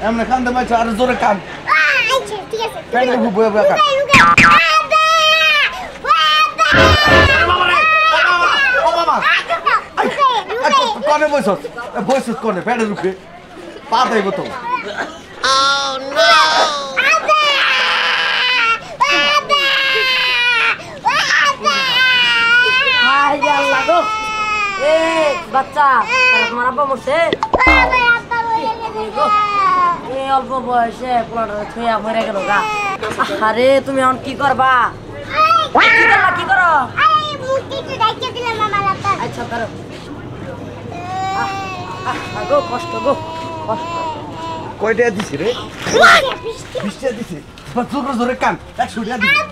এমন কান্দে মাছ আর জোরে কান আচ্ছা ঠিক আছে পেট খুব বয়ে বয়ে কান কনে বসছ বসছ কনে পেটের উপরে পা দেব তো বাচ্চা তোমার আব্বা মরছে অল্প বয়সে ছুঁয়া মরে গেল গা আরে তুমি এখন কি করবা কি করো আচ্ছা করো গো কষ্ট গো কষ্ট কয়টা দিছি রে 20 টাকা দিছি জোরে জোরে কান 100 টাকা দিছি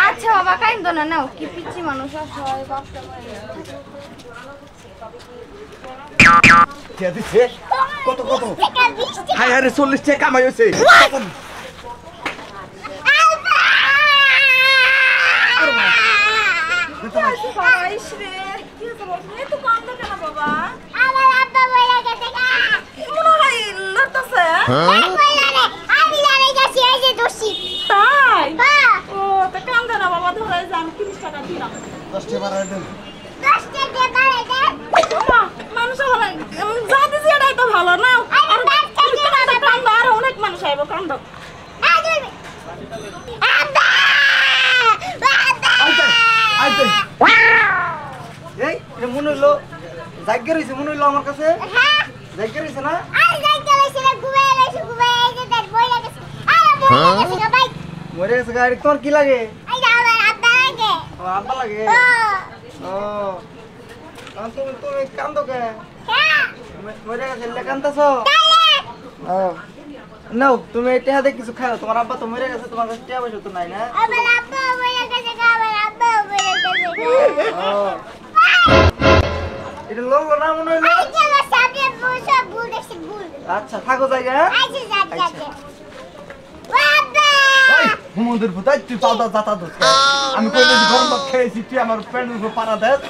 আচ্ছা বাবা কাইন্দ না নাও কি পিচ্ছি মানুষ হয় কষ্ট কে দিছে কত কত হাই আরে 40 টাকা কামাই হইছে ভালো না আর অনেক মানুষ আইব কান্দ এই এটা মনে হইলো জায়গা রইছে মনে হইলো আমার কাছে জায়গা রইছে না মরে গেছে গাড়ি তোর কি লাগে আব্বা লাগে ও তুমি তুমি কান্দো কে মরে গেছে কান্দাছ ও নাও তুমি এটা হাতে কিছু খাও তোমার আব্বা তো মরে গেছে তোমার কাছে টাকা পয়সা তো নাই না এটা লোক না মনে হইলো আচ্ছা থাকো জায়গা হুমন্দির ভুতাই তুই পাউডার জাতা দোস আমি কইলে গরম ভাত খেয়েছি তুই আমার প্যান্টের উপর পাড়া দেস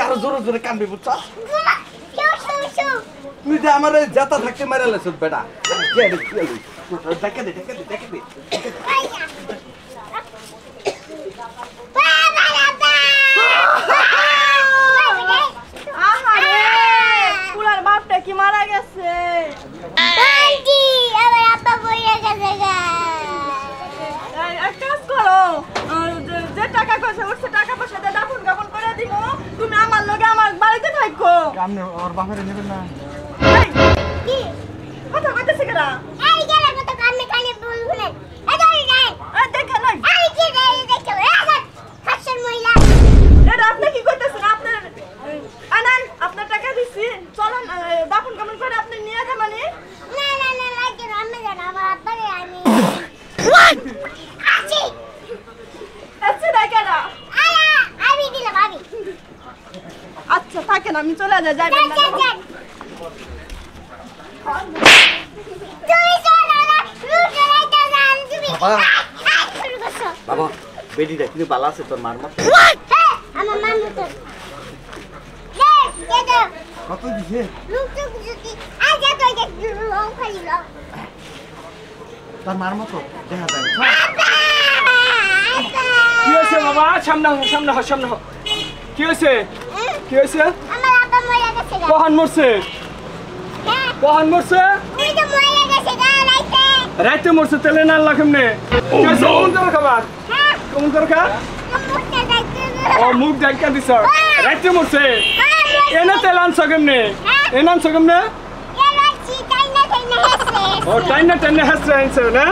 আরো জোরে জোরে কানবি বুঝছ তুই যে আমার জাতা থাকতে মারালেছ বেটা দেখে দে দেখে দে দেখে দে পুলার বাপটা কি মারা গেছে এক কাজ করো যে টাকা পয়সা উঠছে টাকা পয়সা দিয়ে দাফন কাফন করে দিব তুমি আমার লগে আমার বাড়িতে থাকো আপনি ওর বাপের নেবেন না কথা কইতেছে কেডা আপনি কি করতেছেন আপনার টাকা দিচ্ছি চলেন দাফন কাফন করে আপনি নিয়ে যান মানে আচ্ছা থাকেন আমি চলে যাবেন বাবা বেডিটা কিন্তু ভালো আছে তোর মার মত কত দিছে তোর মার মত দেখা যায় কি হয়েছে বাবা সামনে হো কি হয়েছে কখন মরছে রাইতে মরছে তেলে না আল্লাহ কেমনে কেমন করে খাবার কেমন করে খা ও মুখ ডাইকা দিছ রাইতে মরছে এনে তেল আনছ কেমনে ও টাইনা হাসছে আনছে না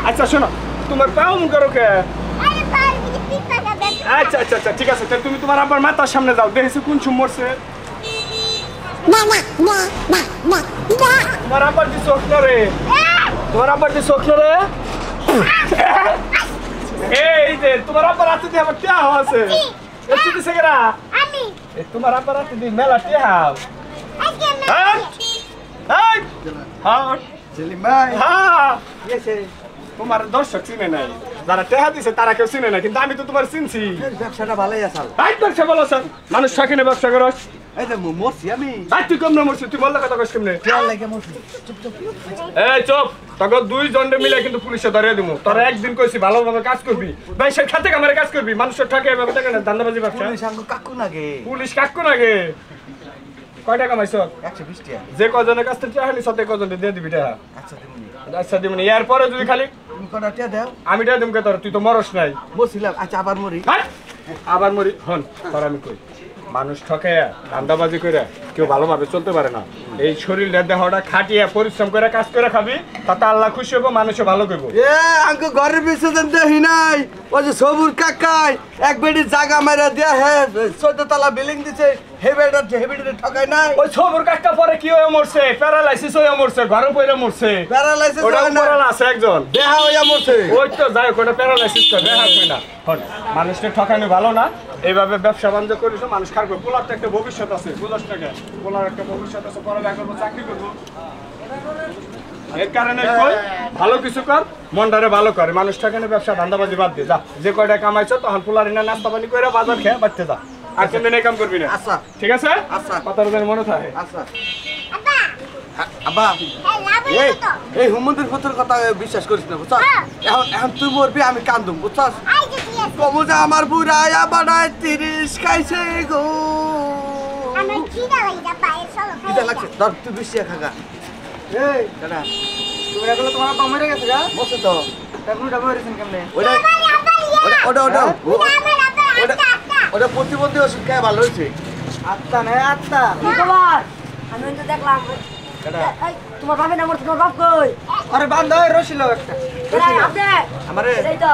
আচ্ছা শোনো তোমার পাও মুখ করো কে আচ্ছা ঠিক আছে তাহলে তুমি তোমার আব্বার মাথার সামনে যাও দেখেছো কোন চুম মরছে তোমার আব্বার দি চোখ রে এই যে তোমার আব্বার হাতে দিয়ে আমার টিয়া আছে একটু দিছে কেরা এই তোমার আব্বার হাতে দিয়ে মেলা টিয়া হ্যাঁ হ্যাঁ সেলিম ভাই হ্যাঁ কি আছে তোমার দর্শক চিনে নাই যারা টেহা দিছে তারা কেউ চিনে না কিন্তু আমি তো তোমার চিনছি ব্যবসাটা ভালোই আসাল রাইট ব্যবসা বলো স্যার মানুষ শখিনে ব্যবসা করস এই যে মরছি আমি রাইট তুই কম না মরছিস তুই বললে কথা কইস কেমনে খেয়াল লাগে মরছি চুপ চুপ এই চুপ তোকে দুই জন্ডে মিলে কিন্তু পুলিশে ধরিয়ে দিমু তোরা একদিন কইছি ভালোভাবে কাজ করবি ভাই সে খাতে কামারে কাজ করবি মানুষের ঠকে এভাবে টাকা না ধান্দাবাজি ব্যবসা পুলিশ আঙ্গ কাকু নাগে পুলিশ কাকু নাগে কয় টাকা কামাইছ 120 টাকা যে কজনের কাছ থেকে চাইলি সতে কজনে দিয়ে দিবি টাকা আচ্ছা দিমুনি আচ্ছা দিবনি এরপরে যদি খালি তুমি কটা টাকা দাও আমি টাকা দিমকে তোর তুই তো মরস নাই মরছিলাম আচ্ছা আবার মরি হাট! আবার মরি হন তোর আমি কই মানুষ ঠকে ধান্দাবাজি করে কেউ ভালোভাবে চলতে পারে না এই শরীরটা দেহটা খাটিয়ে পরিশ্রম করে কাজ করে খাবি তাতে আল্লাহ খুশি হবো মানুষও ভালো করবো এ আঙ্গ ঘরের বিসর্জন দেখি নাই ওই যে সবুর কাকাই এক বেডি জায়গা মেরা দিয়া হে 14 তলা বিল্ডিং দিছে হে বেডি ঠকাই নাই ওই ছবর কাজটা পরে কি হয়ে মরছে প্যারালাইসিস হয়ে মরছে ঘরে পড়ে মরছে প্যারালাইসিস ওটা উপরালা আছে একজন দেহা হইয়া মরছে ওই তো যাই হোক ওটা প্যারালাইসিস করে দেখা হয় না হন মানুষকে ঠকানো ভালো না এইভাবে ব্যবসা বাণিজ্য করিস মানুষ খারাপ পোলার তো একটা ভবিষ্যৎ আছে বুঝাস টাকা পোলার একটা ভবিষ্যৎ আছে পড়ালেখা করবো চাকরি করবো এর কারণে কই ভালো কিছু কর মনটারে ভালো করে মানুষ ঠকানো ব্যবসা ধান্দাবাজি বাদ দিয়ে যা যে কয়টা কামাইছো তখন পোলার না নাস্তা পানি করে বাজার খেয়ে বাড়তে যা আর কোনদিন এই কাম করবি না আচ্ছা ঠিক আছে আচ্ছা। কথাটা যেন মনে থাকে আচ্ছা আব্বা এই এই হুমন্দির পুত্রের কথা বিশ্বাস করিস না বুঝছস এখন এখন তুই মরবি আমি কান্দুম বুঝছস কবু যে আমার বুড়া আয়া বাড়ায় 30 খাইছে গো কিটা লাগছে ধর তুই বেশি খাগা এই দাদা তুমি এগুলো তোমার আব্বা মরে গেছে গা বসে তো এখন ডাবল রেশন কেমনে ওটা ওটা প্রতিবন্ধী ওষুধ খেয়ে ভালো হয়েছে আত্মা না আত্মা কি খবর আমি তো দেখলাম এই, তোমার বাপের নাম তোমার বাপ কই আরে বান্ধব রসিল একটা এই, আপনি আমারে এই তো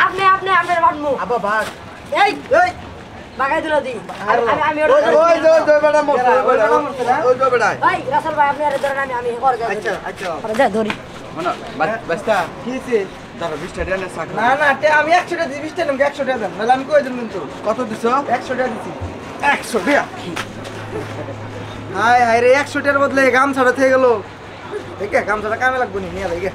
আমি আপনি বানমু আব্বা ভাগ এই এই বাগাই দিল দি আর আমি ওই ওই ওই বেটা মরছে ওই বেটা ভাই রাসেল ভাই আপনি আরে ধরেন আমি করে যাই আচ্ছা আচ্ছা আরে যা ধরি মানে বাস্তা কিছে দাঁড়া 20 টাকা দেন সাক না না আমি 100 টাকা দিই 20 টাকা নাকি 100 টাকা দেন নাহলে আমি কই দেব কিন্তু কত দিছো 100 টাকা দিছি 100 টাকা হাই হাই রে 100 টাকার বদলে গামছাটা থেকে গেল দেখে গামছাটা কামে লাগবে নি নিয়ে লাগে